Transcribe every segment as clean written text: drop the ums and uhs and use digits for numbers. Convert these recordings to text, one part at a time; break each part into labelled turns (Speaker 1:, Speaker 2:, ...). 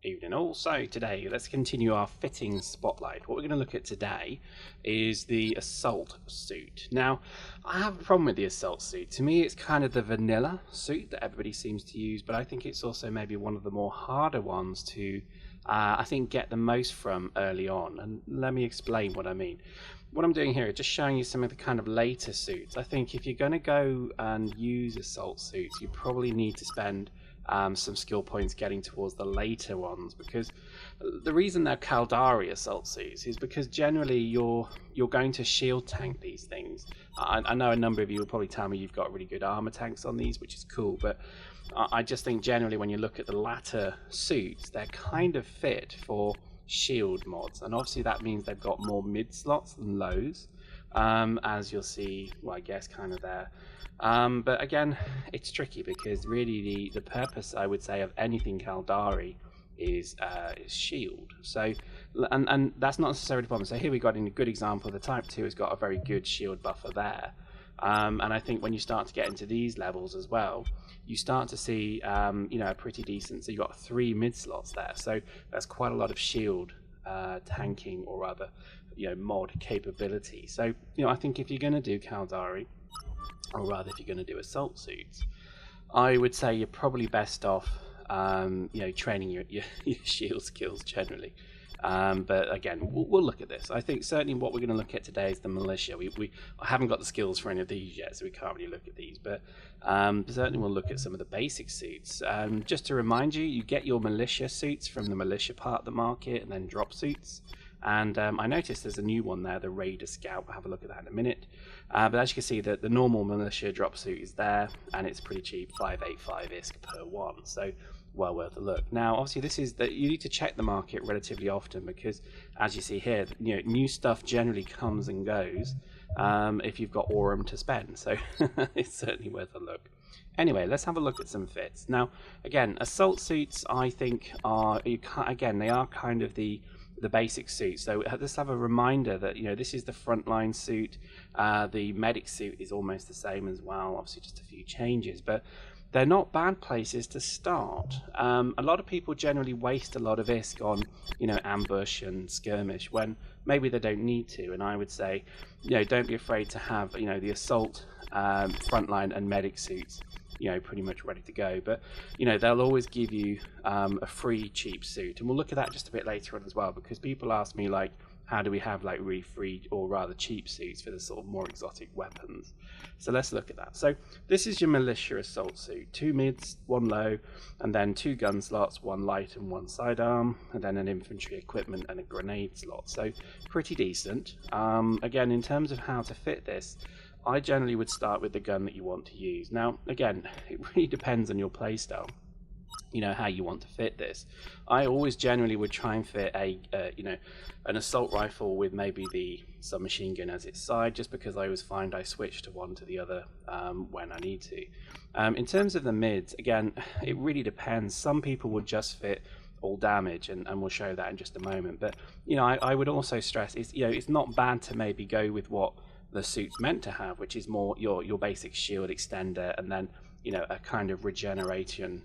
Speaker 1: Evening all. So today let's continue our fitting spotlight. What we're going to look at today is the assault suit. Now I have a problem with the assault suit. To me it's kind of the vanilla suit that everybody seems to use, but I think it's also maybe one of the more harder ones to I think get the most from early on, and let me explain what I mean. What I'm doing here is just showing you some of the kind of later suits. I think if you're going to go and use assault suits, you probably need to spend some skill points getting towards the later ones, because the reason they're Caldari assault suits is because generally you're going to shield tank these things. I know a number of you will probably tell me you've got really good armor tanks on these, which is cool, but I just think generally when you look at the latter suits, they're kind of fit for shield mods, and obviously that means they've got more mid slots than lows, as you'll see, well, I guess kind of there. But again, it's tricky because really the purpose, I would say, of anything Caldari is shield. So, and that's not necessarily the problem. So here we got in a good example. The Type 2 has got a very good shield buffer there. And I think when you start to get into these levels as well, you start to see, you know, a pretty decent. So you've got 3 mid slots there. So that's quite a lot of shield tanking, or rather, you know, mod capability. So, you know, I think if you're going to do Caldari, or rather if you're going to do assault suits, I would say you're probably best off, you know, training your shield skills generally. But again, we'll look at this. I think certainly what we're going to look at today is the militia. I haven't got the skills for any of these yet, so we can't really look at these. But certainly we'll look at some of the basic suits. Just to remind you, you get your militia suits from the militia part of the market, and then drop suits. And I noticed there's a new one there, the Raider Scout. We'll have a look at that in a minute. But as you can see, the normal militia drop suit is there, and it's pretty cheap, 585 ISK per one. So well worth a look. Now, obviously, this is that you need to check the market relatively often, because as you see here, you know, new stuff generally comes and goes if you've got Aurum to spend. So it's certainly worth a look. Anyway, let's have a look at some fits. Now, again, assault suits, I think, are they are kind of the basic suit. So let's have a reminder that, you know, this is the frontline suit. The medic suit is almost the same as well, obviously just a few changes, but they're not bad places to start. A lot of people generally waste a lot of ISK on, you know, ambush and skirmish when maybe they don't need to. And I would say, you know, don't be afraid to have, you know, the assault, frontline and medic suits, you know, pretty much ready to go. But, you know, they'll always give you a free cheap suit, and we'll look at that just a bit later on as well, because people ask me, like, how do we have like really free or rather cheap suits for the sort of more exotic weapons? So let's look at that. So this is your militia assault suit: 2 mids, 1 low, and then 2 gun slots, 1 light and 1 sidearm, and then an infantry equipment and a grenade slot. So pretty decent. Again, in terms of how to fit this, I generally would start with the gun that you want to use. Now, again, it really depends on your playstyle, you know, how you want to fit this. I always generally would try and fit a you know, an assault rifle with maybe the submachine gun as its side, just because I always find I switch to one to the other when I need to. In terms of the mids, again, it really depends. Some people would just fit all damage, and we'll show that in just a moment. But, you know, I would also stress, is, you know, it's not bad to maybe go with what the suit's meant to have, which is more your basic shield extender, and then, you know, a kind of regeneration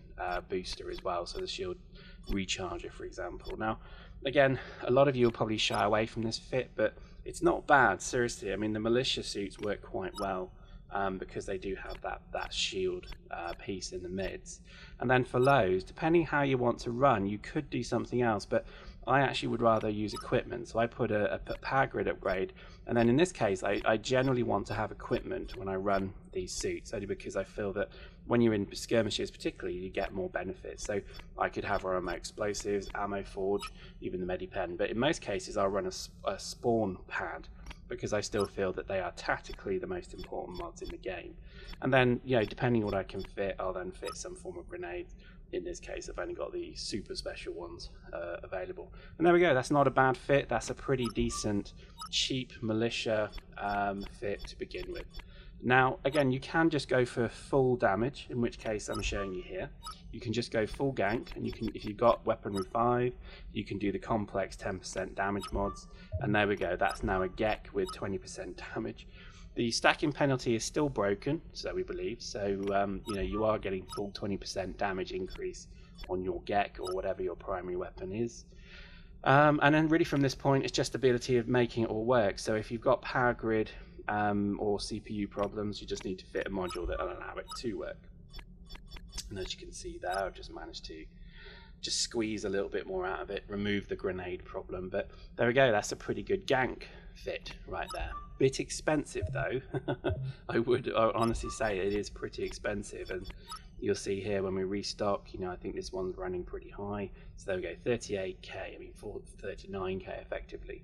Speaker 1: booster as well, so the shield recharger, for example. Now, again, a lot of you will probably shy away from this fit, but it's not bad, seriously. I mean, the militia suits work quite well, because they do have that shield piece in the mids. And then for lows, depending how you want to run, you could do something else, but I actually would rather use equipment. So I put a power grid upgrade, and then in this case I generally want to have equipment when I run these suits, only because I feel that when you're in skirmishes particularly, you get more benefits. So I could have ammo explosives, ammo forge, even the medipen, but in most cases I'll run a spawn pad, because I still feel that they are tactically the most important mods in the game. And then, you know, depending on what I can fit, I'll then fit some form of grenade. In this case, I've only got the super special ones available. And there we go, that's not a bad fit. That's a pretty decent, cheap militia fit to begin with. Now, again, you can just go for full damage, in which case I'm showing you here. You can just go full gank, and you can, if you've got weaponry 5, you can do the complex 10% damage mods, and there we go, that's now a Gek with 20% damage. The stacking penalty is still broken, so we believe, so you know, you are getting full 20% damage increase your GEC or whatever your primary weapon is. And then really from this point, it's just the ability of making it all work. So if you've got power grid or CPU problems, you just need to fit a module that will allow it to work. And as you can see there, I've just managed to just squeeze a little bit more out of it, remove the grenade problem. But there we go, that's a pretty good gank fit right there. Bit expensive though. I would honestly say it is pretty expensive, and you'll see here when we restock, I think this one's running pretty high. So there we go, 38k, 39k effectively.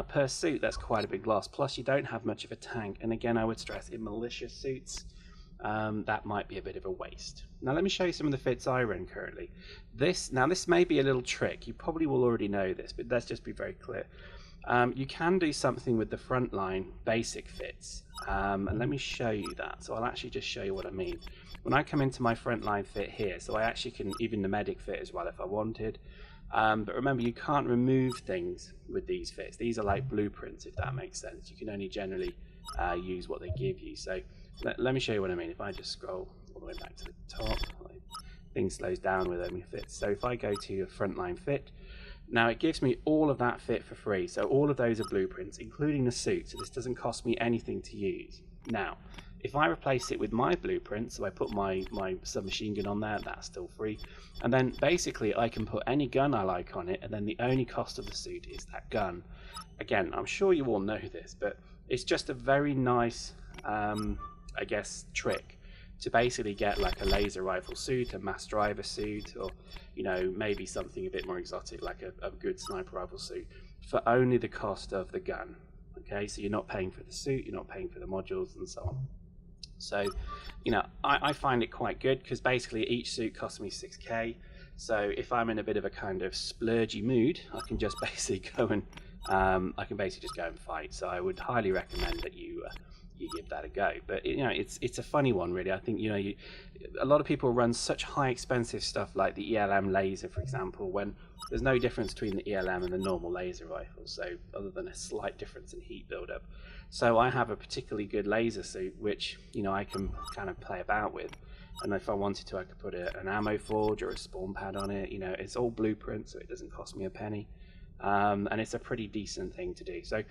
Speaker 1: Per suit, that's quite a big loss. Plus you don't have much of a tank, and again I would stress in militia suits, that might be a bit of a waste. Now let me show you some of the fits I run currently. This may be a little trick, you probably will already know this, but let's just be very clear. You can do something with the frontline basic fits, and let me show you that. So I'll actually just show you what I mean. When I come into my frontline fit here, so I actually can even the medic fit as well if I wanted, but remember you can't remove things with these fits. These are like blueprints, if that makes sense. You can only generally use what they give you. So let me show you what I mean. If I just scroll all the way back to the top, things slows down with only fits. So if I go to a frontline fit, now it gives me all of that fit for free. So all of those are blueprints, including the suit. So this doesn't cost me anything to use. Now, if I replace it with my blueprint, so I put my submachine gun on there, that's still free. And then basically I can put any gun I like on it, and then the only cost of the suit is that gun. Again, I'm sure you all know this, but it's just a very nice, I guess, trick to basically get like a laser rifle suit, a mass driver suit, or maybe something a bit more exotic like a good sniper rifle suit for only the cost of the gun. Okay, so you're not paying for the suit, you're not paying for the modules and so on. So I find it quite good because basically each suit costs me 6k. So if I'm in a bit of a kind of splurgy mood, I can just basically go and fight. So I would highly recommend that you give that a go. But it's a funny one really. I think a lot of people run such high expensive stuff like the ELM laser, for example, when there's no difference between the ELM and the normal laser rifle, so other than a slight difference in heat buildup. So I have a particularly good laser suit which I can kind of play about with, and if I wanted to I could put an ammo forge or a spawn pad on it. It's all blueprint, so it doesn't cost me a penny, and it's a pretty decent thing to do. So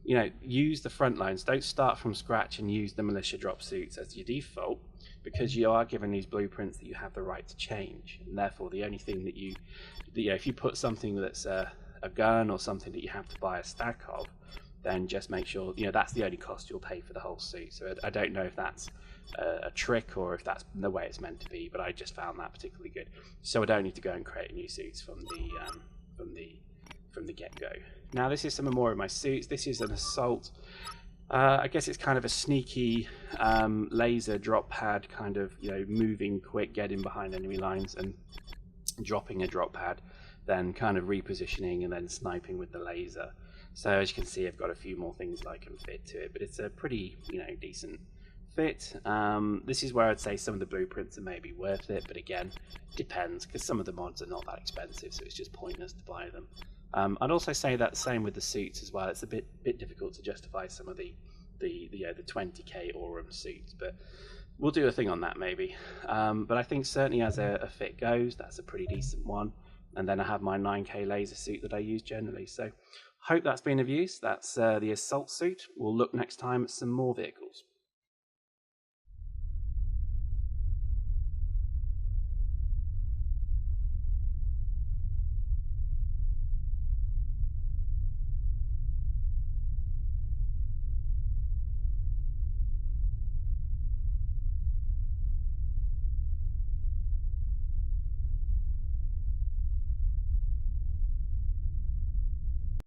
Speaker 1: use the front lines. Don't start from scratch and use the militia drop suits as your default, because you are given these blueprints that you have the right to change, and therefore the only thing that if you put something that's a gun or something that you have to buy a stack of, then just make sure that's the only cost you'll pay for the whole suit. So I don't know if that's a trick or if that's the way it's meant to be, but I just found that particularly good. So I don't need to go and create new suits from the get-go. Now this is some more of my suits. This is an assault. I guess it's kind of a sneaky laser drop pad, kind of moving quick, getting behind enemy lines and dropping a drop pad, then kind of repositioning and then sniping with the laser. So as you can see, I've got a few more things that I can fit to it, but it's a pretty decent fit. This is where I'd say some of the blueprints are maybe worth it, but again, depends, because some of the mods are not that expensive, so it's just pointless to buy them. I'd also say that same with the suits as well. It's a bit difficult to justify some of the 20k Aurum suits, but we'll do a thing on that maybe. But I think certainly as a fit goes, that's a pretty decent one. And then I have my 9k laser suit that I use generally. So hope that's been of use. That's the assault suit. We'll look next time at some more vehicles.